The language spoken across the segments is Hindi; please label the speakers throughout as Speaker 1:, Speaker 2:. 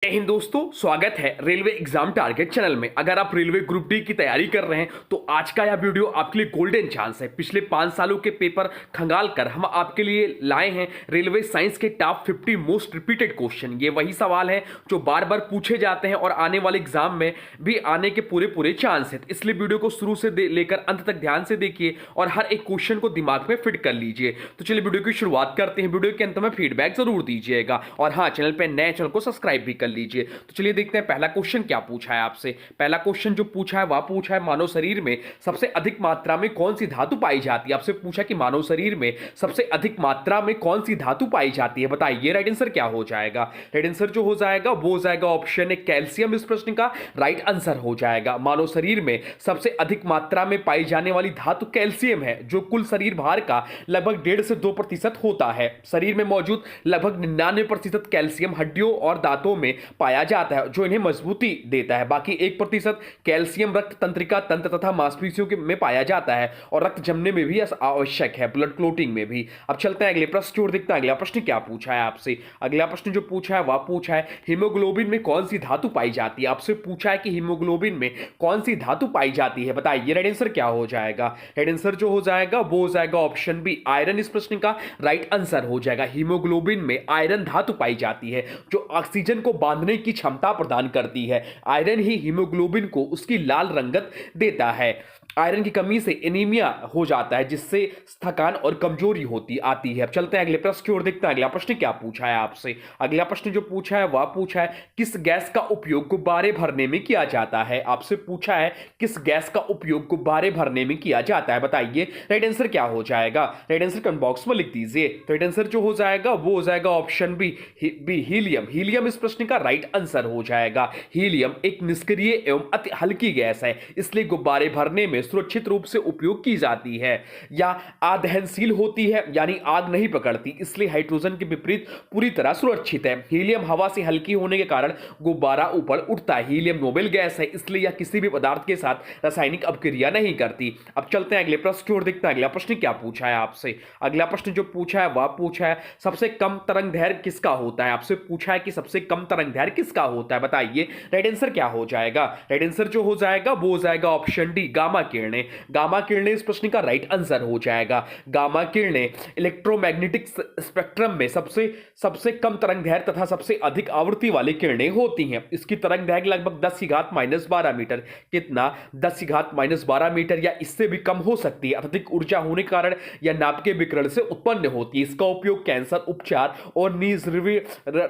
Speaker 1: जय हिंद दोस्तों, स्वागत है रेलवे एग्जाम टारगेट चैनल में। अगर आप रेलवे ग्रुप डी की तैयारी कर रहे हैं तो आज का यह वीडियो आपके लिए गोल्डन चांस है। पिछले 5 सालों के पेपर खंगाल कर हम आपके लिए लाए हैं रेलवे साइंस के टॉप 50 मोस्ट रिपीटेड क्वेश्चन। ये वही सवाल है जो बार बार पूछे जाते हैं और आने वाले एग्जाम में भी आने के पूरे पूरे चांस है। इसलिए वीडियो को शुरू से लेकर अंत तक ध्यान से देखिए और हर एक क्वेश्चन को दिमाग में फिट कर लीजिए। तो चलिए वीडियो की शुरुआत करते हैं। वीडियो के अंत में फीडबैक जरूर दीजिएगा और हाँ, चैनल पर नए चैनल को सब्सक्राइब भी कर लीजिए। तो चलिए देखते हैं पहला क्वेश्चन क्या पूछा है आपसे। पहला क्वेश्चन जो पूछा है वह पूछा है मानव शरीर में सबसे अधिक मात्रा में कौन सी धातु पाई जाती है। आपसे पूछा कि मानव शरीर में सबसे अधिक मात्रा में कौन सी धातु पाई जाती है, बताइए राइट आंसर क्या हो जाएगा। राइट आंसर जो हो जाएगा वो हो जाएगा ऑप्शन है कैल्शियम। इस प्रश्न का राइट आंसर हो जाएगा मानव शरीर में सबसे अधिक मात्रा में पाई जाने वाली धातु कैल्शियम है, जो कुल शरीर भार का लगभग 1.5 से 2% होता है। शरीर में मौजूद लगभग 99% कैल्शियम हड्डियों और दांतों में पाया जाता है, जो इन्हें मजबूती देता है। बाकी 1% कैल्शियम रक्त तंत्रिका तंत्र तथा मांसपेशियों में पाया जाता है और रक्त जमने में भी आवश्यक है, ब्लड क्लोटिंग में भी। अब चलते हैं अगले प्रश्न की ओर, देखते हैं अगला प्रश्न क्या पूछा है आपसे। अगला प्रश्न जो पूछा है वह पूछा है हीमोग्लोबिन में कौन सी धातु पाई जाती है। आपसे पूछा है कि हीमोग्लोबिन में कौन सी धातु पाई जाती है, बताइए राइट आंसर क्या हो जाएगा। राइट आंसर जो हो जाएगा वो हो जाएगा ऑप्शन बी आयरन। इस प्रश्न का राइट आंसर हो जाएगा हीमोग्लोबिन में आयरन धातु पाई जाती है, जो ऑक्सीजन को बांधने की क्षमता प्रदान करती है। आयरन ही हीमोग्लोबिन को उसकी लाल रंगत देता है। आयरन की कमी से एनीमिया हो जाता है, जिससे थकान और कमजोरी आती है। अब चलते हैं अगले प्रश्न की ओर, देखते हैं अगला प्रश्न क्या पूछा है आपसे। अगला प्रश्न जो पूछा है वह पूछा है किस गैस का उपयोग गुब्बारे भरने में किया जाता है। आपसे पूछा है किस गैस का उपयोग गुब्बारे भरने में किया जाता है, बताइए राइट आंसर क्या हो जाएगा। राइट आंसर कमेंट बॉक्स में लिख दीजिए। राइट आंसर जो हो जाएगा वो हो जाएगा ऑप्शन बी हीलियम। हीलियम इस प्रश्न का राइट आंसर हो जाएगा। हीलियम एक निष्क्रिय एवं अति हल्की गैस है, इसलिए गुब्बारे भरने में सुरक्षित रूप से उपयोग की जाती है। या अदहनशील होती है, यानी आग नहीं पकड़ती, इसलिए हाइड्रोजन के विपरीत पूरी तरह सुरक्षित है। हीलियम हवा से हल्की होने के कारण गुब्बारा ऊपर उठता है। हीलियम नोबेल गैस है, इसलिए यह किसी भी पदार्थ के साथ रासायनिक अपक्रिया नहीं करती। अब चलते हैं अगले प्रश्न की ओर, देखते हैं अगला प्रश्न क्या पूछा है आपसे। अगला प्रश्न जो पूछा है वह पूछा है सबसे कम तरंग दैर्घ्य किसका होता है। आपसे पूछा है कि सबसे कम तरंग दैर्घ्य किसका होता है, बताइए राइट आंसर क्या हो जाएगा। राइट आंसर जो हो जाएगा वो हो जाएगा ऑप्शन डी गामा किरणें। गामा किरणें इस प्रश्न का राइट आंसर हो जाएगा। गामा किरणें इलेक्ट्रोमैग्नेटिक स्पेक्ट्रम में सबसे कम तरंग दैर्घ्य तथा सबसे अधिक आवृत्ति वाली किरणें होती हैं। इसकी तरंग दैर्घ्य लगभग 10⁻⁻12 मीटर, कितना 10⁻12 मीटर या इससे भी कम हो सकती है। अत्यधिक ऊर्जा होने के कारण यह नाभिकीय विकिरण से उत्पन्न होती है। इसका उपयोग कैंसर उपचार और नींद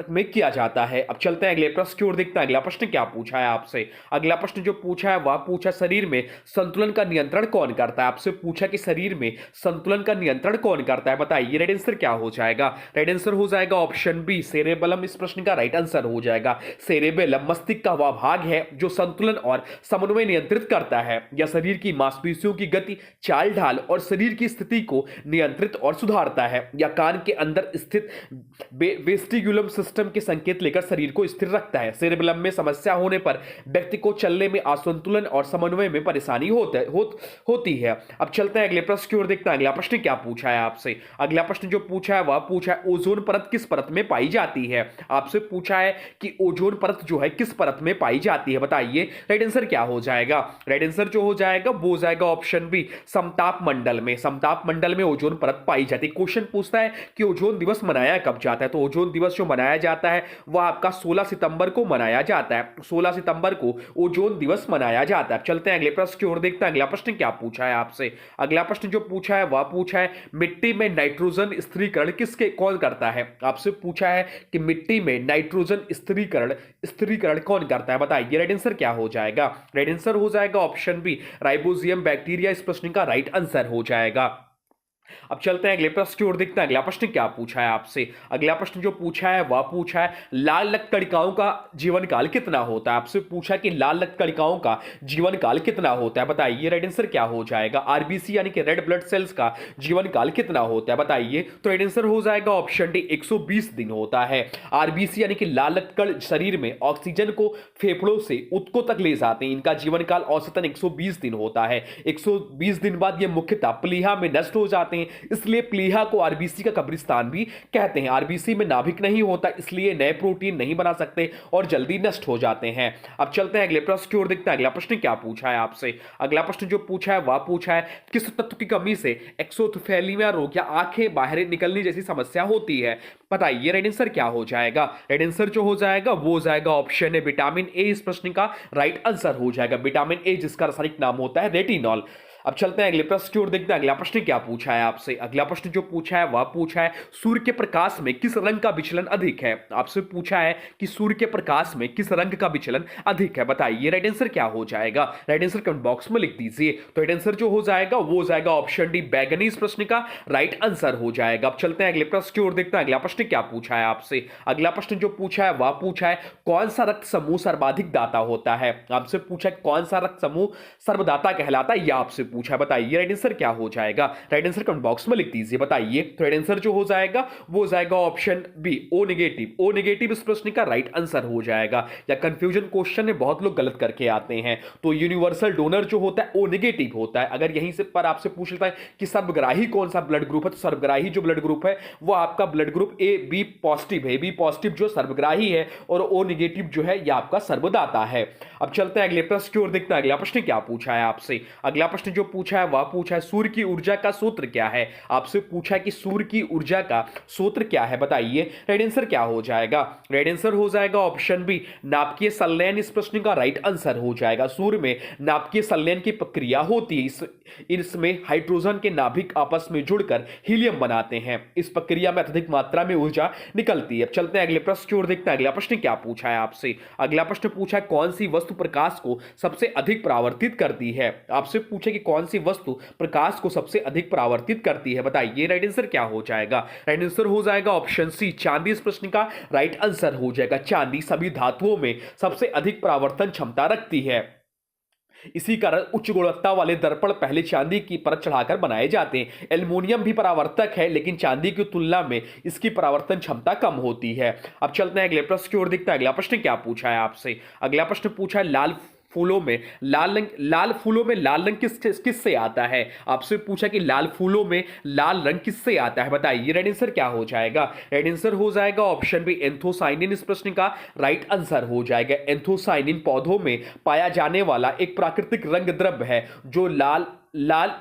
Speaker 1: में किया जाता है। अब चलते हैं अगले प्रश्न की ओर, देखते हैं अगला प्रश्न क्या पूछा है आपसे। अगला प्रश्न जो पूछा है वह पूछा शरीर में संतुलन का नियंत्रण कौन करता है। आपसे पूछा कि शरीर में संतुलन का नियंत्रण कौन करता है, बताइए राइट आंसर क्या हो जाएगा। राइट आंसर हो जाएगा ऑप्शन बी सेरेबेलम। इस प्रश्न का राइट आंसर हो जाएगा। सेरेबेलम मस्तिष्क का वह भाग है जो संतुलन और समन्वय नियंत्रित करता है। यह शरीर की मांसपेशियों की गति, चाल ढाल और शरीर की स्थिति को नियंत्रित और सुधारता है। यह कान के अंदर स्थित वेस्टिब्युलम सिस्टम के संकेत लेकर शरीर को स्थिर रखता है। सेरेबेलम में समस्या होने पर व्यक्ति को चलने में असंतुलन और समन्वय में परेशानी होती है। अब चलते हैं अगले प्रश्न की ओर, देखते हैं अगला प्रश्न क्या पूछा है आपसे। अगला प्रश्न जो पूछा है वह पूछा है ओजोन परत किस परत में पाई जाती है। आपसे पूछा है कि ओजोन परत जो है किस परत में पाई जाती है, बताइए राइट आंसर क्या हो जाएगा। राइट आंसर जो हो जाएगा वो हो जाएगा ऑप्शन बी समताप मंडल में। समताप मंडल में ओजोन परत पाई जाती है। क्वेश्चन पूछता है कि ओजोन दिवस मनाया कब जाता है, तो ओजोन दिवस जो मनाया जाता है वह आपका 16 सितंबर को मनाया जाता है। 16 सितंबर को ओजोन दिवस मनाया जाता है। चलते हैं अगले प्रश्न की ओर, देखते हैं अगला प्रश्न क्या पूछा है आपसे। अगला प्रश्न जो पूछा है वह पूछा है मिट्टी में नाइट्रोजन स्थिरीकरण कौन करता है। आपसे पूछा है कि मिट्टी में नाइट्रोजन स्थिरीकरण कौन करता है, बताइए राइट आंसर क्या हो जाएगा। राइट आंसर हो जाएगा ऑप्शन बी राइबोजियम बैक्टीरिया। इस प्रश्न का राइट आंसर हो जाएगा। अब चलते हैं अगले प्रश्न की ओर, देखते हैं अगला प्रश्न क्या पूछा है आपसे। अगला प्रश्न जो पूछा है वह पूछा है लाल रक्त कणिकाओं का जीवन काल कितना होता है। आपसे पूछा कि लाल रक्त कणिकाओं का जीवन काल कितना होता है, बताइए राइट आंसर क्या हो जाएगा। आरबीसी यानी कि रेड ब्लड सेल्स का जीवन काल कितना होता है, बताइए। तो राइट आंसर हो जाएगा ऑप्शन डी 120 दिन होता है। आरबीसी यानी कि लाल रक्त कण शरीर में ऑक्सीजन को फेफड़ों से ऊतकों तक ले जाते हैं। इनका जीवन काल औसतन 120 दिन होता है। 120 दिन बाद ये मुख्यतः प्लीहा में नष्ट हो जाते हैं। हैं, इसलिए प्लीहा को आरबीसी का कब्रिस्तान भी कहते हैं। आरबीसी में नाभिक नहीं होता, इसलिए नए प्रोटीन नहीं बना सकते और जल्दी नष्ट हो जाते हैं। अब चलते हैं अगले प्रश्न की ओर, देखते हैं अगला प्रश्न क्या पूछा है आपसे। अगला प्रश्न जो पूछा है वह पूछा है किस तत्व की कमी से एक्सोथेलिया रोग या आंखें बाहर निकलने जैसी समस्या होती है। बताइए राइट आंसर क्या हो जाएगा। राइट आंसर जो हो जाएगा वो हो जाएगा ऑप्शन है विटामिन ए, इस प्रश्न का राइट आंसर हो जाएगा विटामिन ए, जिसका रासायनिक नाम होता है रेटिनॉल। अब चलते हैं अगले प्रश्न की ओर, देखते हैं अगला प्रश्न क्या पूछा है आपसे। अगला प्रश्न जो पूछा है वह पूछा है सूर्य के प्रकाश में किस रंग का विचलन अधिक है। आपसे पूछा है कि सूर्य के प्रकाश में किस रंग का विचलन अधिक है। बताइए राइट आंसर क्या हो जाएगा। राइट आंसर कमेंट बॉक्स में लिख दीजिए। तो राइट आंसर जो हो जाएगा वो हो जाएगा ऑप्शन डी बैगनी, इस प्रश्न का राइट आंसर हो जाएगा। अब चलते हैं अगले प्रश्न की ओर, देखते हैं अगला प्रश्न क्या पूछा है आपसे। अगला प्रश्न जो पूछा है वह पूछा है कौन सा रक्त समूह सर्वाधिक दाता होता है। आपसे पूछा है कौन सा रक्त समूह सर्वदाता कहलाता है, यह आपसे पूछा है। बताइए राइट आंसर क्या हो जाएगा। राइट आंसर कमेंट बॉक्स में लिख दीजिए, बताइए। तो राइट आंसर जो हो जाएगा वो हो जाएगा option B O negative. O negative इस प्रश्न का राइट आंसर हो जाएगा। या कंफ्यूजन क्वेश्चन में बहुत लोग गलत करके आते हैं, तो यूनिवर्सल डोनर जो होता है ओ नेगेटिव होता है। अगर यहीं से पर आपसे पूछ लेता है कि सर्वग्राही कौन सा ब्लड ग्रुप है, तो सर्वग्राही जो ब्लड ग्रुप है वो आपका blood group A B positive है। बी पॉजिटिव जो सर्वग्राही है और ओ नेगेटिव जो है यह आपका सर्वदाता है। अब चलते हैं अगले प्रश्न की ओर, देखते हैं अगला प्रश्न क्या पूछा है आपसे। अगला प्रश्न जो पूछा है वह पूछा है सूर्य की ऊर्जा का सूत्र क्या है। आपसे पूछा है कि सूर्य की ऊर्जा का सूत्र क्या है। बताइए राइट आंसर क्या हो जाएगा। राइट आंसर हो जाएगा ऑप्शन बी नाभिकीय संलयन, इस प्रश्न का राइट आंसर हो जाएगा। सूर्य में नाभिकीय संलयन की प्रक्रिया होती है। इसमें हाइड्रोजन के नाभिक आपस में जुड़कर हीलियम बनाते हैं। इस प्रक्रिया में अत्यधिक मात्रा में ऊर्जा निकलती है। अब चलते हैं अगले प्रश्न की ओर, देखते हैं अगला प्रश्न क्या पूछा है आपसे। अगला प्रश्न पूछा है कौन सी वस्तु प्रकाश को सबसे अधिक परावर्तित करती है। आपसे पूछे कि कौन सी वस्तु प्रकाश को सबसे अधिक परावर्तित करती है। बताइए राइट आंसर क्या हो जाएगा। राइट आंसर हो जाएगा ऑप्शन सी चांदी, इस प्रश्न का राइट आंसर हो जाएगा। चांदी सभी धातुओं में सबसे अधिक परावर्तन क्षमता रखती है। इसी कारण उच्च गुणवत्ता वाले दर्पण पहले चांदी की परत चढ़ाकर बनाए जाते हैं। एल्युमिनियम भी परावर्तक है, लेकिन चांदी की तुलना में इसकी परावर्तन क्षमता कम होती है। अब चलते हैं अगले प्रश्न की ओर, देखते हैं अगला प्रश्न क्या पूछा है आपसे। अगला प्रश्न पूछा है लाल फूलों में लाल रंग किससे आता है। आपसे पूछा कि लाल फूलों में लाल रंग किससे आता है। बताइए राइट आंसर क्या हो जाएगा। राइट आंसर हो जाएगा ऑप्शन बी एंथोसाइनिन, इस प्रश्न का राइट आंसर हो जाएगा। एंथोसाइनिन पौधों में पाया जाने वाला एक प्राकृतिक रंग द्रव्य है जो लाल,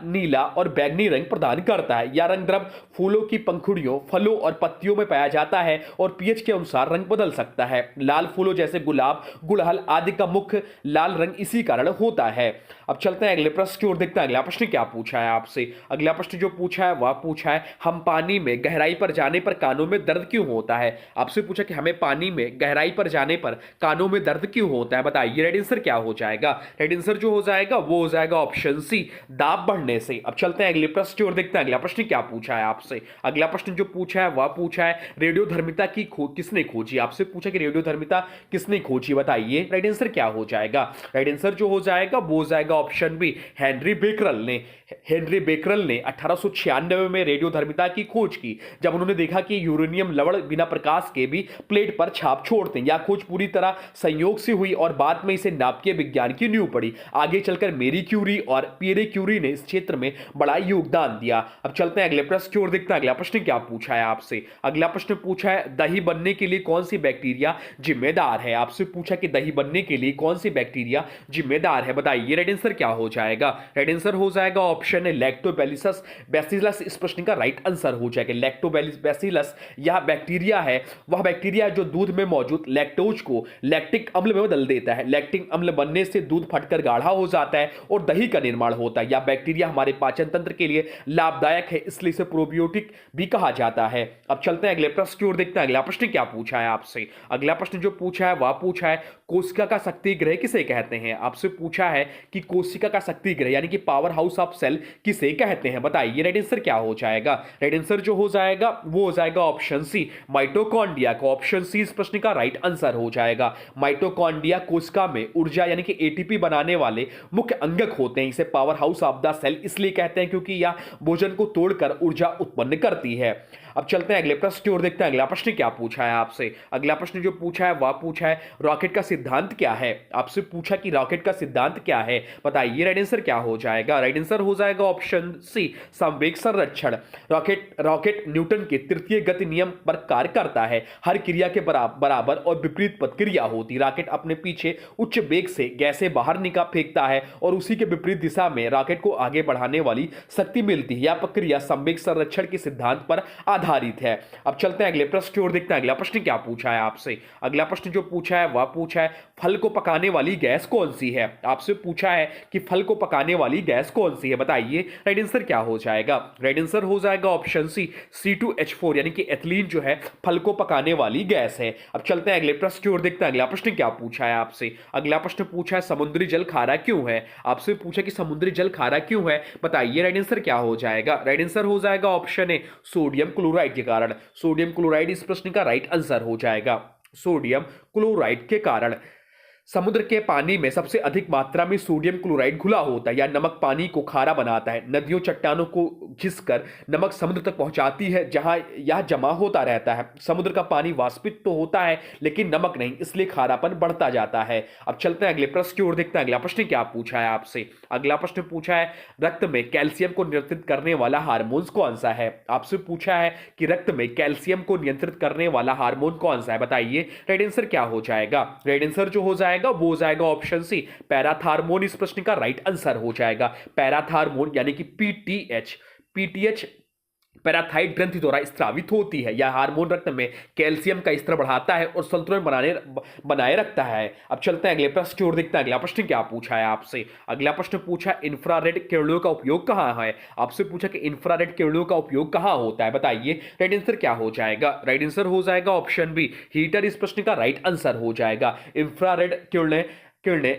Speaker 1: नीला और बैंगनी रंग प्रदान करता है। यह रंग द्रव्य फूलों की पंखुड़ियों, फलों और पत्तियों में पाया जाता है और पीएच के अनुसार रंग बदल सकता है। लाल फूलों जैसे गुलाब, गुड़हल आदि का मुख्य लाल रंग इसी कारण होता है। अब चलते हैं अगले प्रश्न की ओर, देखते हैं अगला प्रश्न क्या पूछा है आपसे। अगला प्रश्न जो पूछा है वह पूछा है हम पानी में गहराई पर जाने पर कानों में दर्द क्यों होता है। आपसे पूछा कि हमें पानी में गहराई पर जाने पर कानों में दर्द क्यों होता है। बताइए राइट आंसर क्या हो जाएगा। राइट आंसर जो हो जाएगा वो हो जाएगा ऑप्शन सी दाब बढ़ने से। अब चलते हैं अगले प्रश्न की ओर, देखते हैं अगला प्रश्न क्या पूछा है आपसे। अगला प्रश्न जो पूछा है वह पूछा है रेडियोधर्मिता की किसने खोजी। आपसे पूछा कि रेडियोधर्मिता किसने खोजी। बताइए राइट आंसर क्या हो जाएगा। राइट आंसर जो हो जाएगा वो हो जाएगा ऑप्शन बी हेनरी बेकरल ने 1896 में रेडियोधर्मिता की खोज की, जब उन्होंने देखा कि यूरेनियम लवण बिना प्रकाश के भी प्लेट पर छाप छोड़ते हैं। यह खोज पूरी तरह संयोग से हुई और बाद में इसे नाभिकीय विज्ञान की नींव पड़ी। आगे चलकर मेरी क्यूरी और पियरे क्यूरी ने इस क्षेत्र में बड़ा योगदान दिया। अब चलते हैं अगले प्रश्न की ओर, देखते हैं अगला प्रश्न क्या पूछा है आपसे। अगला प्रश्न पूछा है दही बनने के लिए कौन सी बैक्टीरिया जिम्मेदार है। आपसे पूछा कि दही बनने के लिए कौन सी बैक्टीरिया जिम्मेदार है। बताइए राइट आंसर क्या हो जाएगा। राइट आंसर हो जाएगा ऑप्शन है लैक्टोबैसिलस, इस प्रश्न का राइट आंसर हो जाएगा। लैक्टोबैसिलस यह बैक्टीरिया है, वह बैक्टीरिया जो दूध में मौजूद लैक्टोज को लैक्टिक अम्ल में बदल देता है। लैक्टिक अम्ल बनने से दूध फटकर गाढ़ा हो जाता है और दही का निर्माण होता है। यह बैक्टीरिया हमारे पाचन तंत्र के लिए लाभदायक है, इसलिए इसे प्रोबियोटिक भी कहा जाता है। अब चलते हैं अगले प्रश्न की ओर, देखते हैं अगला प्रश्न क्या पूछा है आपसे। अगला प्रश्न जो पूछा है वह पूछा है कोशिका का शक्ति ग्रह किसे कहते हैं। आपसे पूछा है कि कोशिका का शक्ति ग्रह यानी कि पावर हाउस ऑफ सेल किसे कहते हैं। बताइए राइट आंसर क्या हो जाएगा। राइट आंसर जो हो जाएगा वो हो जाएगा ऑप्शन सी माइटोकॉन्ड्रिया को। ऑप्शन सी इस प्रश्न का राइट आंसर हो जाएगा। माइटोकॉन्ड्रिया कोशिका में ऊर्जा यानी कि एटीपी बनाने वाले मुख्य अंगक होते हैं। इसे powerhouse of the cell इसलिए कहते हैं क्योंकि यह भोजन को तोड़कर ऊर्जा उत्पन्न करती है। अब चलते हैं अगले प्रश्न की ओर, देखते हैं अगला प्रश्न क्या पूछा है आपसे। अगला प्रश्न जो पूछा है वह पूछा है रॉकेट का सिद्धांत क्या है। आपसे पूछा कि रॉकेट का सिद्धांत क्या है, बताइए राइट आंसर क्या हो जाएगा। राइट आंसर हो जाएगा ऑप्शन सी, संवेग संरक्षण। रॉकेट रॉकेट न्यूटन के तृतीय गति नियम पर कार्य करता है। हर क्रिया के बराबर और विपरीत पथ क्रिया होती। रॉकेट अपने पीछे उच्च वेग से गैसें बाहर निकाल फेंकता है और उसी के विपरीत दिशा में रॉकेट को आगे बढ़ाने वाली शक्ति मिलती है। यह प्रक्रिया संवेग संरक्षण के सिद्धांत पर आधारित है। अब चलते हैं अगले प्रश्न की ओर, देखते हैं अगला प्रश्न क्या पूछा है आपसे। अगला प्रश्न जो पूछा है वह पूछा है फल को पकाने वाली गैस कौन सी है। आपसे पूछा है कि फल को पकाने वाली गैस कौन सी है, बताइए राइट आंसर क्या हो जाएगा। राइट आंसर हो जाएगा ऑप्शन सी, C2H4 यानी कि एथिलीन जो है फल को पकाने वाली गैस है। अब चलते हैं अगले प्रश्न की ओर, देखते हैं अगला प्रश्न क्या पूछा है आपसे। अगला प्रश्न पूछा है समुद्री जल खारा क्यों है। आपसे पूछा कि समुद्री जल खारा क्यों है, बताइए राइट आंसर क्या हो जाएगा। राइट आंसर हो जाएगा ऑप्शन ए, सोडियम क्लोराइड के कारण। सोडियम क्लोराइड इस प्रश्न का राइट आंसर हो जाएगा। सोडियम क्लोराइड के कारण समुद्र के पानी में सबसे अधिक मात्रा में सोडियम क्लोराइड घुला होता है। या नमक पानी को खारा बनाता है। नदियों चट्टानों को घिसकर नमक समुद्र तक पहुंचाती है जहां यह जमा होता रहता है। समुद्र का पानी वाष्पित तो होता है लेकिन नमक नहीं, इसलिए खारापन बढ़ता जाता है। अब चलते हैं अगले प्रश्न की ओर, देखते हैं अगला प्रश्न क्या पूछा है आपसे। अगला प्रश्न पूछा है रक्त में कैल्शियम को नियंत्रित करने वाला हार्मोन कौन सा है। आपसे पूछा है कि रक्त में कैल्शियम को नियंत्रित करने वाला हार्मोन कौन सा है, बताइए राइट आंसर क्या हो जाएगा। राइट आंसर जो हो जाएगा वो हो जाएगा ऑप्शन सी, पैराथार्मोन इस प्रश्न का राइट आंसर हो जाएगा। पैराथार्मोन यानी कि पीटीएच पैराथाइड ग्रंथि द्वारा स्रावित होती है। यह हार्मोन रक्त में कैल्शियम का स्तर बढ़ाता है और संतुलन बनाए रखता है। अब चलते हैं अगले प्रश्न की ओर, देखते हैं अगला प्रश्न क्या पूछा है आपसे। अगला प्रश्न पूछा इंफ्रारेड किरणों का उपयोग कहां है। आपसे पूछा कि इंफ्रारेड किरणों का उपयोग कहां होता है, बताइए राइट आंसर क्या हो जाएगा। राइट आंसर हो जाएगा ऑप्शन बी, हीटर इस प्रश्न का राइट आंसर हो जाएगा। इंफ्रारेड किरणें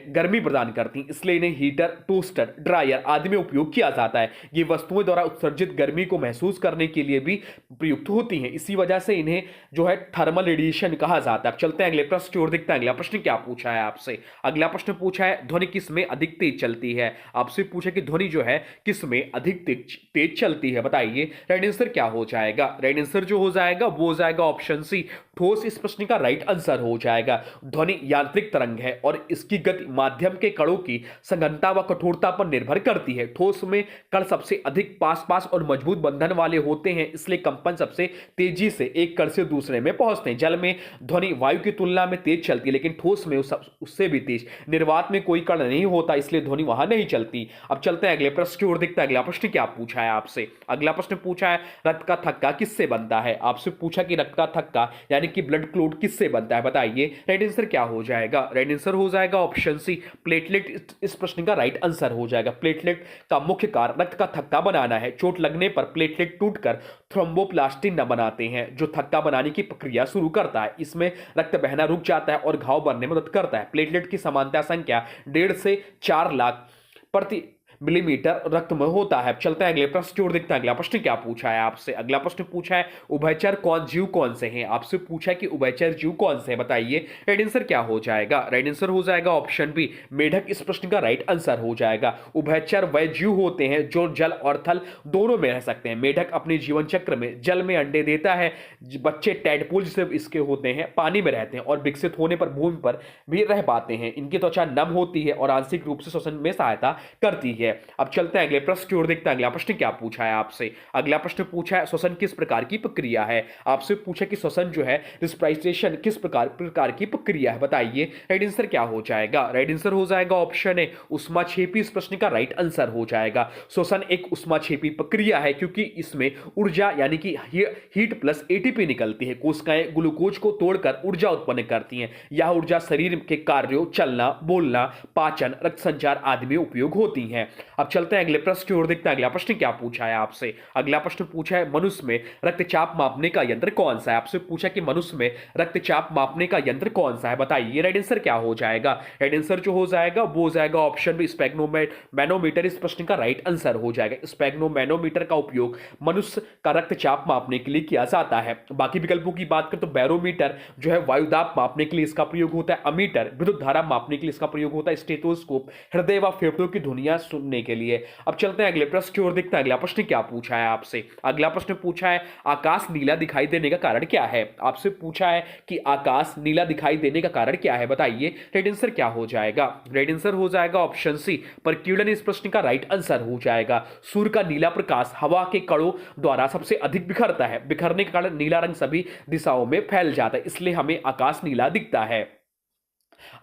Speaker 1: गर्मी प्रदान करती हैं, इसलिए इन्हें हीटर, टोस्टर, ड्रायर आदि में उपयोग किया जाता है। ये वस्तुओं द्वारा उत्सर्जित गर्मी को महसूस करने के लिए भी प्रयुक्त होती हैं। इसी वजह से इन्हें जो है थर्मल रेडिएशन कहा जाता है। अब चलते हैं अगले प्रश्न की ओर, देखते हैं अगला प्रश्न क्या पूछा है आपसे। अगला प्रश्न पूछा है ध्वनि किस में अधिक तेज चलती है। आपसे पूछा कि ध्वनि जो है किस में अधिक तेज चलती है, बताइए राइट आंसर क्या हो जाएगा। राइट आंसर जो हो जाएगा वो हो जाएगा ऑप्शन सी, ठोस इस प्रश्न का राइट आंसर हो जाएगा। ध्वनि यांत्रिक तरंग है और इसकी गति माध्यम के कणों की सघनता व कठोरता पर निर्भर करती है। ठोस में कण सबसे अधिक पास और मजबूत बंधन वाले होते हैं, इसलिए कंपन सबसे तेजी से एक कण से दूसरे में पहुंचते हैं। जल में ध्वनि वायु की तुलना में तेज चलती है लेकिन ठोस में उससे भी तेज। निर्वात में कोई कण नहीं होता इसलिए ध्वनि वहां नहीं चलती। अब चलते हैं अगले प्रश्न की ओर, देखते हैं अगला प्रश्न क्या पूछा है आपसे। अगला प्रश्न पूछा है रक्त का थक्का किससे बनता है। आपसे पूछा कि रक्त का थक्का यानी कि ब्लड क्लॉट किससे बनता है, बताइए राइट आंसर क्या हो जाएगा। राइट आंसर हो जाएगा ऑप्शन सी, प्लेटलेट इस प्रश्न का राइट आंसर हो जाएगा। प्लेटलेट का मुख्य कार्य रक्त का थक्का बनाना है। चोट लगने पर प्लेटलेट टूटकर थ्रोम्बोप्लास्टिन बनाते हैं जो थक्का बनाने की प्रक्रिया शुरू करता है। इसमें रक्त बहना रुक जाता है और घाव बनने में मदद करता है। प्लेटलेट की समानता संख्या 1.5 से 4 लाख प्रति मिलीमीटर रक्त में होता है। चलते हैं अगले प्रश्न की ओर, देखते हैं अगला प्रश्न क्या पूछा है आपसे। अगला प्रश्न पूछा है उभयचर जीव कौन से हैं। आपसे पूछा कि उभयचर जीव कौन से हैं, बताइए राइट आंसर क्या हो जाएगा। राइट आंसर हो जाएगा ऑप्शन बी, मेढक इस प्रश्न का राइट आंसर हो जाएगा। उभयचर वह जीव होते हैं जो जल और थल दोनों में रह सकते हैं। मेढक अपने जीवन चक्र में जल में अंडे देता है। बच्चे टैडपोल जिसे इसके होते हैं पानी में रहते हैं और विकसित होने पर भूमि पर भी रह पाते हैं। इनकी त्वचा नम होती है और आंशिक रूप से श्वसन में सहायता करती है। अब चलते हैं अगले प्रश्न की ओर, देखते हैं अगला प्रश्न क्या पूछा है आपसे। अगला प्रश्न पूछा है श्वसन किस प्रकार की प्रक्रिया है। आपसे पूछा कि श्वसन जो है रिस्पिरेशन किस प्रकार की प्रक्रिया है, बताइए राइट आंसर क्या हो जाएगा। राइट आंसर हो जाएगा ऑप्शन ए, उष्माक्षेपी इस प्रश्न का राइट आंसर हो जाएगा। श्वसन एक उष्माक्षेपी प्रक्रिया है क्योंकि इसमें ऊर्जा यानी कि हीट प्लस एटीपी निकलती है। कोशिकाएं ग्लूकोज को तोड़कर ऊर्जा उत्पन्न करती हैं। यह ऊर्जा शरीर के कार्यों, चलना, बोलना, पाचन, रक्त संचार आदि में उपयोग होती है। अब चलते हैं अगले प्रश्न की ओर, देखते हैं अगला प्रश्न क्या पूछा है आपसे। अगला प्रश्न पूछा है मनुष्य में रक्तचाप मापने का यंत्र कौन सा है। आपसे पूछा कि मनुष्य में रक्तचाप मापने का यंत्र कौन सा है, बताइए राइट आंसर क्या हो जाएगा। राइट आंसर जो हो जाएगा वो हो जाएगा ऑप्शन बी, स्पेग्नोमेनोमीटर इस प्रश्न का राइट आंसर हो जाएगा। स्पेग्नोमेनोमीटर का उपयोग मनुष्य का रक्तचाप मापने के लिए किया जाता है। बाकी विकल्पों की बात करें तो बैरोमीटर जो है वायुदाब मापने के लिए इसका प्रयोग होता है। अमीटर विद्युत धारा मापने के लिए इसका प्रयोग होता है। स्टेथोस्कोप हृदय व फेफड़ों की ध्वनियां सुनने के लिए। अब चलते हैं अगले प्रश्न की ओर, देखते हैं अगला प्रश्न क्या पूछा है आपसे। अगला प्रश्न पूछा है आकाश नीला दिखाई देने का कारण क्या है। आपसे पूछा है कि आकाश नीला दिखाई देने का कारण क्या है, बताइए राइट आंसर क्या हो जाएगा। राइट आंसर हो जाएगा ऑप्शन सी, प्रकीर्णन इस प्रश्न का राइट आंसर हो जाएगा। सूर्य का नीला प्रकाश हवा के कणों द्वारा सबसे अधिक बिखरता है, बिखरने के कारण नीला रंग सभी दिशाओं में फैल जाता है, इसलिए हमें आकाश नीला दिखता है।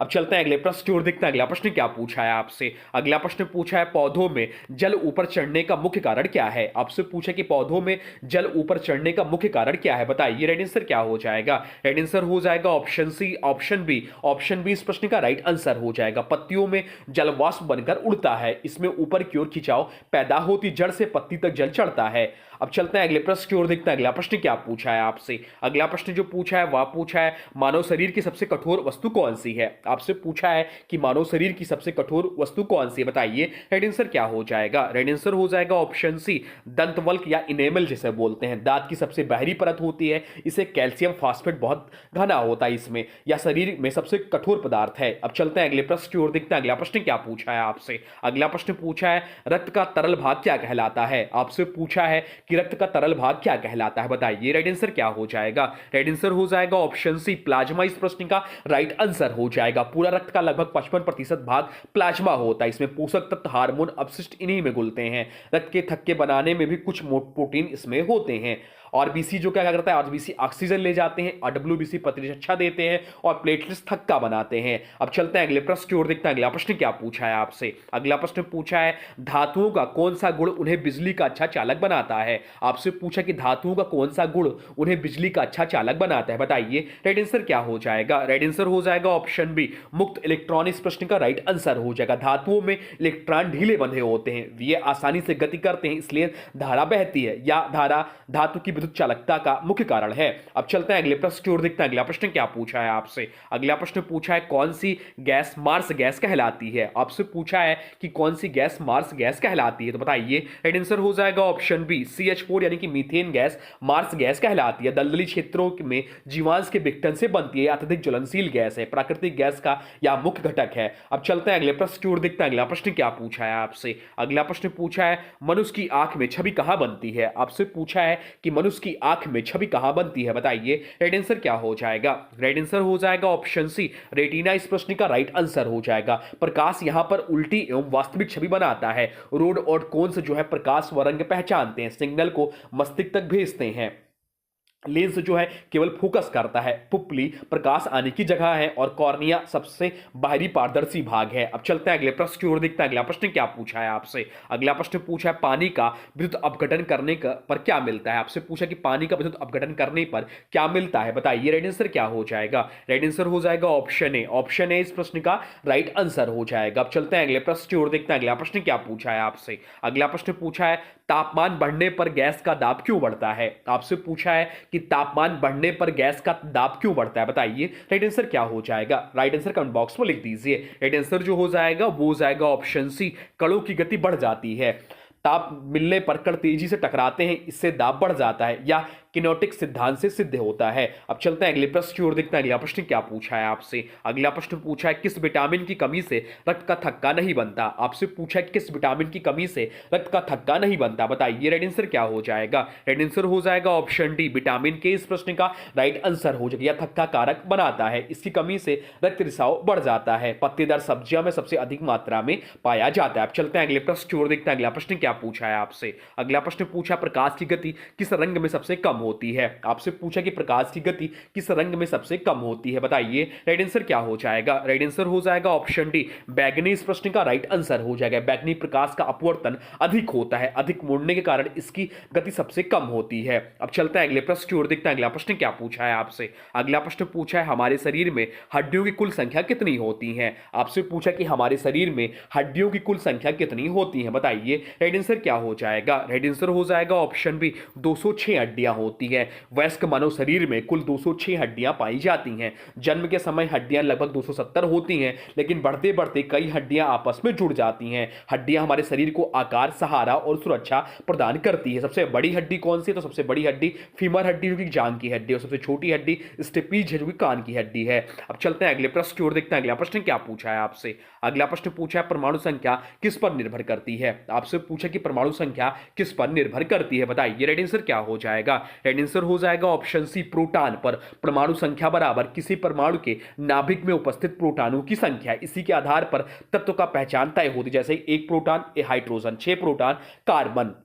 Speaker 1: अब चलते हैं अगले प्रश्न की ओर, देखते हैं अगला प्रश्न क्या पूछा है आपसे। अगला प्रश्न पूछा है पौधों में जल ऊपर चढ़ने का मुख्य कारण क्या है। आपसे पूछा कि पौधों में जल ऊपर चढ़ने का मुख्य कारण क्या है, बताइए राइट आंसर क्या हो जाएगा। राइट आंसर हो जाएगा option C, option B. Option B इस प्रश्न का राइट आंसर हो जाएगा। पत्तियों में जल वाष्प बनकर उड़ता है, इसमें ऊपर की ओर खिंचाव पैदा होती, जड़ से पत्ती तक जल चढ़ता है। अब चलते हैं अगले प्रश्न की ओर, देखते हैं अगला प्रश्न क्या पूछा है आपसे। अगला प्रश्न जो पूछा है वह पूछा है मानव शरीर की सबसे कठोर वस्तु कौन सी है। आपसे पूछा है कि मानव शरीर की सबसे कठोर वस्तु कौन सी है, बताइए राइट आंसर क्या हो जाएगा। राइट आंसर हो जाएगा ऑप्शन सी, दंतवल्क या इनेमल जिसे बोलते हैं। दांत की सबसे बाहरी परत होती है, इसे कैल्शियम फॉस्फेट बहुत घना होता है इसमें, या शरीर में सबसे कठोर पदार्थ है। अब चलते हैं अगले प्रश्न की ओर, देखते हैं अगला प्रश्न क्या पूछा है आपसे। अगला प्रश्न पूछा है रक्त का तरल भाग क्या कहलाता है। आपसे पूछा है कि रक्त का तरल भाग क्या कहलाता है, बताइए राइट आंसर क्या हो जाएगा। राइट आंसर हो जाएगा ऑप्शन सी, प्लाज्मा इस प्रश्न का राइट आंसर हो जाएगा। पूरा रक्त का लगभग 55% भाग प्लाज्मा होता है, इसमें पोषक तत्व हार्मोन अपशिष्ट इन्हीं में घुलते हैं। रक्त के थक्के बनाने में भी कुछ प्रोटीन इसमें होते हैं। आरबीसी जो क्या करता है, आरबीसी ऑक्सीजन ले जाते हैं, और डब्ल्यूबीसी प्रतिरक्षा देते हैं, और प्लेटलेट्स थक्का बनाते हैं। अब चलते हैं अगले प्रश्न की ओर, देखते हैं अगला प्रश्न क्या पूछा है आपसे। अगला प्रश्न पूछा है धातुओं का कौन सा गुण उन्हें बिजली का अच्छा चालक बनाता है। आपसे पूछा कि धातुओं का कौन सा गुण उन्हें बिजली का अच्छा चालक बनाता है, बताइए राइट आंसर क्या हो जाएगा। राइट आंसर हो जाएगा ऑप्शन बी, मुक्त इलेक्ट्रॉन इस प्रश्न का राइट आंसर हो जाएगा। धातुओं में इलेक्ट्रॉन ढीले बंधे होते हैं, ये आसानी से गति करते हैं, इसलिए धारा बहती है, या धारा धातु की विद्युत चालकता का मुख्य कारण है। अब चलते हैं अगले प्रश्न की ओर, देखते हैं अगला प्रश्न क्या पूछा है आपसे। अगला प्रश्न पूछा है कौन सी गैस मार्स गैस कहलाती है। आपसे पूछा है कि कौन सी गैस मार्स गैस कहलाती है, तो बताइए राइट आंसर हो जाएगा ऑप्शन बी, CH4 यानी कि मीथेन गैस मार्स गैस कहलाती है। दलदली क्षेत्रों में जीवांश के विघटन से बनती है, अत्यधिक ज्वलनशील गैस है, प्राकृतिक गैस का यह मुख्य घटक है। अब चलते हैं अगले प्रश्न की ओर, देखते हैं अगला प्रश्न क्या पूछा है आपसे। अगला प्रश्न पूछा है मनुष्य की आंख में छवि कहां बनती है। आपसे पूछा है कि मनुष्य की आंख में छवि कहां बनती है, बताइए राइट आंसर क्या हो जाएगा। राइट आंसर हो जाएगा ऑप्शन सी, रेटिना इस प्रश्न का राइट आंसर हो जाएगा। प्रकाश यहां पर उल्टी एवं वास्तविक छवि बनाता है। रोड और कोन्स जो है प्रकाश व रंग पहचानते हैं, सिग्नल को मस्तिष्क तक भेजते हैं। लेंस जो है केवल फोकस करता है। पुपली प्रकाश आने की जगह है, और कॉर्निया सबसे बाहरी पारदर्शी भाग है। अब चलते हैं अगले प्रश्न की ओर, देखते हैं अगला प्रश्न क्या पूछा है आपसे। अगला प्रश्न पूछा है पानी का विद्युत अपघटन करने पर क्या मिलता है। आपसे पूछा कि पानी का विद्युत अपघटन करने पर क्या मिलता है, बताइए राइट आंसर क्या हो जाएगा। राइट आंसर हो जाएगा ऑप्शन ए, ऑप्शन ए इस प्रश्न का राइट आंसर हो जाएगा। अब चलते हैं अगले प्रश्न की ओर, देखते हैं अगला प्रश्न क्या पूछा है आपसे। अगला प्रश्न पूछा है तापमान बढ़ने पर गैस का दाब क्यों बढ़ता है। आपसे पूछा है कि तापमान बढ़ने पर गैस का दाब क्यों बढ़ता है, बताइए राइट आंसर क्या हो जाएगा। राइट आंसर कमेंट बॉक्स में लिख दीजिए। राइट आंसर जो हो जाएगा वो हो जाएगा ऑप्शन सी, कणों की गति बढ़ जाती है। ताप मिलने पर कण तेजी से टकराते हैं, इससे दाब बढ़ जाता है, या किनेटिक सिद्धांत से सिद्ध होता है। अब चलते हैं अगले प्रश्न की ओर, देखते हैं अगला प्रश्न क्या पूछा है आपसे। अगला प्रश्न पूछा है किस विटामिन की कमी से रक्त का थक्का नहीं बनता। आपसे पूछा है किस विटामिन की कमी से रक्त का थक्का नहीं बनता, बताइए राइट आंसर क्या हो जाएगा। राइट आंसर हो जाएगा ऑप्शन डी, विटामिन के इस प्रश्न का राइट आंसर हो जाएगा। यह थक्का कारक बनाता है, इसकी कमी से रक्त रिसाव बढ़ जाता है। पत्तेदार सब्जियों में सबसे अधिक मात्रा में पाया जाता है। अब चलते हैं अगले प्रश्न की ओर, देखते हैं अगला प्रश्न क्या पूछा है आपसे। अगला प्रश्न पूछा प्रकाश की गति किस रंग में सबसे कम होती है। आपसे पूछा कि प्रकाश की गति किस रंग में सबसे कम होती है, बताइए राइट आंसर क्या हो जाएगा। राइट आंसर हो जाएगा ऑप्शन डी, बैगनी इस प्रश्न का राइट आंसर हो जाएगा। बैगनी प्रकाश का अपवर्तन अधिक होता है, अधिक मुड़ने के कारण इसकी गति सबसे कम होती है। अब चलते हैं अगले प्रश्न की ओर, देखते हैं अगला प्रश्न क्या पूछा है आपसे। अगला प्रश्न पूछा है हमारे शरीर में हड्डियों की कुल संख्या कितनी होती है। आपसे पूछा कि हमारे शरीर में हड्डियों की कुल संख्या कितनी होती है, बताइए राइट आंसर क्या हो जाएगा। राइट आंसर हो जाएगा ऑप्शन बी, 206 हड्डियां होती है? वयस्क मानव शरीर में कुल 206 हड्डियां पाई जाती हैं। जन्म के समय हड्डियां लगभग 270 होती हैं, लेकिन बढ़ते बढ़ते कई हड्डियां आपस में जुड़ जाती हैं। हड्डियां हमारे शरीर को आकार, सहारा और सुरक्षा प्रदान करती है। सबसे बड़ी हड्डी कौन सी है? तो सबसे बड़ी हड्डी फीमर हड्डी, जो कि जांघ की हड्डी, और सबसे छोटी हड्डी स्टेपीज है, जो कि कान की हड्डी है। अब चलते हैं अगले प्रश्न की ओर, देखते हैं अगला प्रश्न क्या पूछा है आपसे। अगला प्रश्न पूछा है परमाणु संख्या किस पर निर्भर करती है? आपसे पूछा कि परमाणु संख्या किस पर निर्भर करती है, बताइए। राइट आंसर क्या हो जाएगा? राइट आंसर हो जाएगा ऑप्शन सी, प्रोटॉन पर। परमाणु संख्या बराबर किसी परमाणु के नाभिक में उपस्थित प्रोटॉनों की संख्या। इसी के आधार पर तत्व का पहचान तय होती, जैसे एक प्रोटॉन, एक हाइड्रोजन, 6 प्रोटॉन, कार्बन।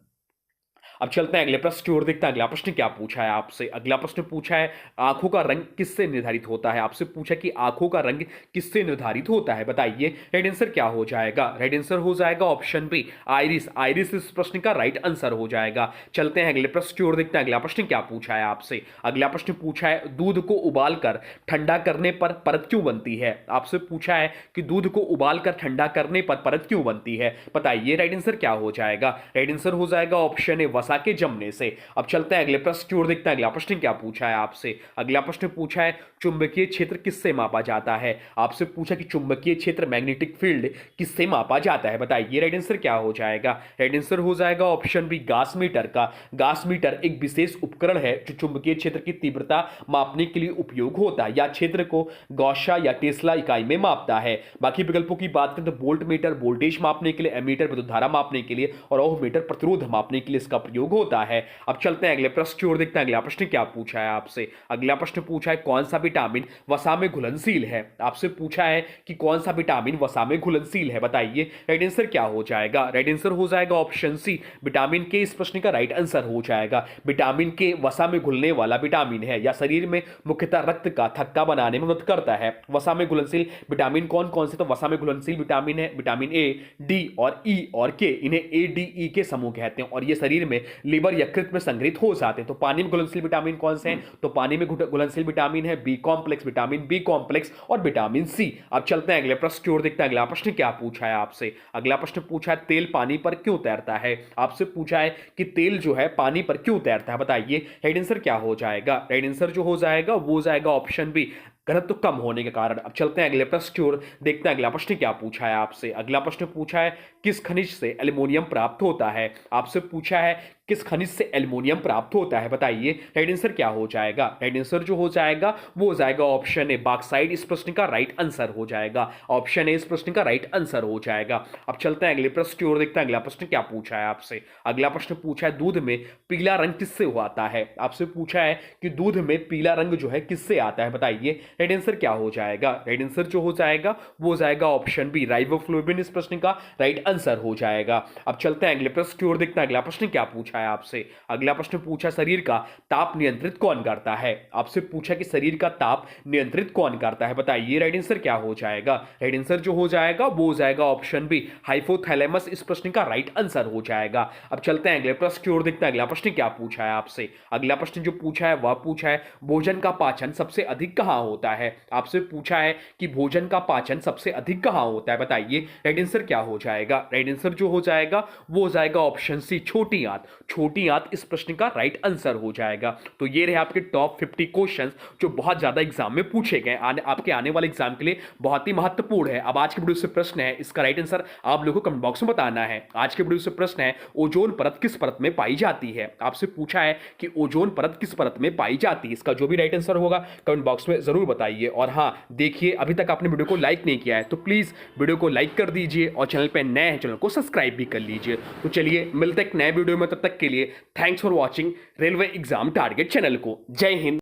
Speaker 1: अब चलते हैं अगले प्रश्न की ओर, देखते हैं अगला प्रश्न क्या पूछा है आपसे। अगला प्रश्न पूछा है आंखों का रंग किससे निर्धारित होता है? आपसे पूछा कि आंखों का रंग किससे निर्धारित होता है, बताइए। राइट आंसर क्या हो जाएगा? राइट आंसर हो जाएगा ऑप्शन बी, आइरिस। आइरिस इस प्रश्न का राइट आंसर हो जाएगा। चलते हैं अगले प्रश्न की ओर, देखते हैं अगला प्रश्न क्या पूछा है आपसे। अगला प्रश्न पूछा है दूध को उबालकर ठंडा करने पर परत क्यों बनती है? आपसे पूछा है कि दूध को उबालकर ठंडा करने पर परत क्यों बनती है, बताइए। राइट आंसर क्या हो जाएगा? राइट आंसर हो जाएगा ऑप्शन ए, वसा के जमने से। अब चलते हैं अगले प्रश्न की ओर, देखते हैं अगला प्रश्न क्या पूछा है आपसे। अगला प्रश्न पूछा है चुंबकीय क्षेत्र किससे मापा जाता है? आपसे पूछा कि चुंबकीय क्षेत्र, मैग्नेटिक फील्ड, किससे मापा जाता है, बताइए। राइट आंसर क्या हो जाएगा? राइट आंसर हो जाएगा ऑप्शन बी, गास मीटर का। गास मीटर एक विशेष उपकरण है जो चुंबकीय क्षेत्र की तीव्रता मापने के लिए उपयोग होता है, या क्षेत्र को गॉसा या टेस्ला इकाई में मापता है। बाकी विकल्पों की बात करें तो वोल्ट मीटर वोल्टेज मापने के लिए, एमीटर विद्युत धारा मापने के लिए, और ओम मीटर प्रतिरोध मापने के लिए इसका प्रयोग होता है। अब चलते हैं अगले प्रश्न की ओर, देखते हैं अगला प्रश्न क्या पूछा है आपसे। अगला प्रश्न पूछा है कौन सा विटामिन वसा में घुलनशील है? आपसे पूछा है कि कौन सा विटामिन वसा में घुलनशील है, बताइए। राइट आंसर क्या हो जाएगा? राइट आंसर हो जाएगा ऑप्शन सी, विटामिन के। इस प्रश्न का राइट आंसर हो जाएगा। विटामिन के वसा में घुलने वाला विटामिन है, या शरीर में मुख्यतः रक्त का थक्का बनाने में मदद करता है। वसा में घुलनशील विटामिन कौन कौन से? तो वसा में घुलनशील विटामिन है विटामिन ए, डी और ई और के। इन्हें ए डी ई के समूह कहते हैं, और ये शरीर में लिवर, यकृत में संग्रहित हो जाते हैं। तो पानी में घुलनशील विटामिन कौन से हैं? तो पानी में घुलनशील विटामिन है B complex, vitamin B complex और विटामिन सी। अब चलते हैं अगले प्रश्न की ओर, देखते हैं अगला प्रश्न क्या पूछा है आपसे। अगला प्रश्न पूछा है तेल पानी पर क्यों तैरता है? आपसे पूछा है कि तेल जो है पानी पर क्यों तैरता है, बताइए। राइट आंसर क्या हो जाएगा? राइट आंसर जो हो जाएगा वो जाएगा ऑप्शन बी, घनत्व कम होने के कारण। अब चलते हैं अगले प्रश्न की ओर, देखते हैं अगला प्रश्न क्या पूछा है आपसे। अगला प्रश्न पूछा है किस खनिज से एल्युमिनियम प्राप्त होता है? आपसे पूछा है किस खनिज से एल्युमिनियम प्राप्त होता है, बताइए। राइट आंसर क्या हो जाएगा? राइट आंसर जो हो जाएगा वो हो जाएगा ऑप्शन ए, बॉक्साइट। इस प्रश्न का राइट आंसर हो जाएगा ऑप्शन ए, इस प्रश्न का राइट आंसर हो जाएगा। अब चलते हैं अगले प्रश्न की ओर, देखते हैं अगला प्रश्न क्या पूछा है आपसे। अगला प्रश्न पूछा है दूध में पीला रंग किससे आता है? आपसे पूछा है कि दूध में पीला रंग जो है किससे आता है, बताइए। राइट आंसर क्या हो जाएगा? राइट आंसर जो हो जाएगा वो हो जाएगा ऑप्शन बी, राइबोफ्लोविन। इस प्रश्न का राइट आंसर हो जाएगा। अब चलते हैं अगले प्रश्न की ओर, देखते हैं अगला प्रश्न क्या पूछा है आपसे। अगला प्रश्न पूछा शरीर का ताप नियंत्रित कौन करता है? आपसे पूछा कि शरीर का ताप नियंत्रित कौन करता है, बताइए। राइट आंसर क्या हो जाएगा? राइट आंसर जो हो जाएगा वो हो जाएगा ऑप्शन बी, हाइपोथैलेमस। इस प्रश्न का राइट आंसर हो जाएगा। अब चलते हैं अगले प्रश्न की ओर, देखते हैं अगला प्रश्न क्या पूछा है आपसे। अगला प्रश्न जो पूछा है वह पूछा है भोजन का पाचन सबसे अधिक कहां होता है? आपसे पूछा है कि भोजन का पाचन सबसे अधिक कहां होता है, बताइए। राइट आंसर क्या हो जाएगा? राइट आंसर जो हो जाएगा वो हो जाएगा ऑप्शन सी, छोटी आंत। छोटी आंत इस प्रश्न का राइट आंसर हो जाएगा। तो ये रहे आपके टॉप 50 क्वेश्चंस जो बहुत ज्यादा एग्जाम में पूछे गए, आपके आने वाले एग्जाम के लिए बहुत ही महत्वपूर्ण है। अब आज के वीडियो से प्रश्न है, इसका राइट आंसर आप लोगों को कमेंट बॉक्स में बताना है। आज के वीडियो से प्रश्न है ओजोन परत किस परत में पाई जाती है? आपसे पूछा है कि ओजोन परत किस परत में पाई जाती है। इसका जो भी राइट आंसर होगा कमेंट बॉक्स में जरूर बताइए। और हाँ देखिए, अभी तक आपने वीडियो को लाइक नहीं किया है तो प्लीज वीडियो को लाइक कर दीजिए, और चैनल पे नए हैं चैनल को सब्सक्राइब भी कर लीजिए। तो चलिए मिलते हैं एक नए वीडियो में, तब तक के लिए thanks for watching railway exam target channel को। जय हिंद।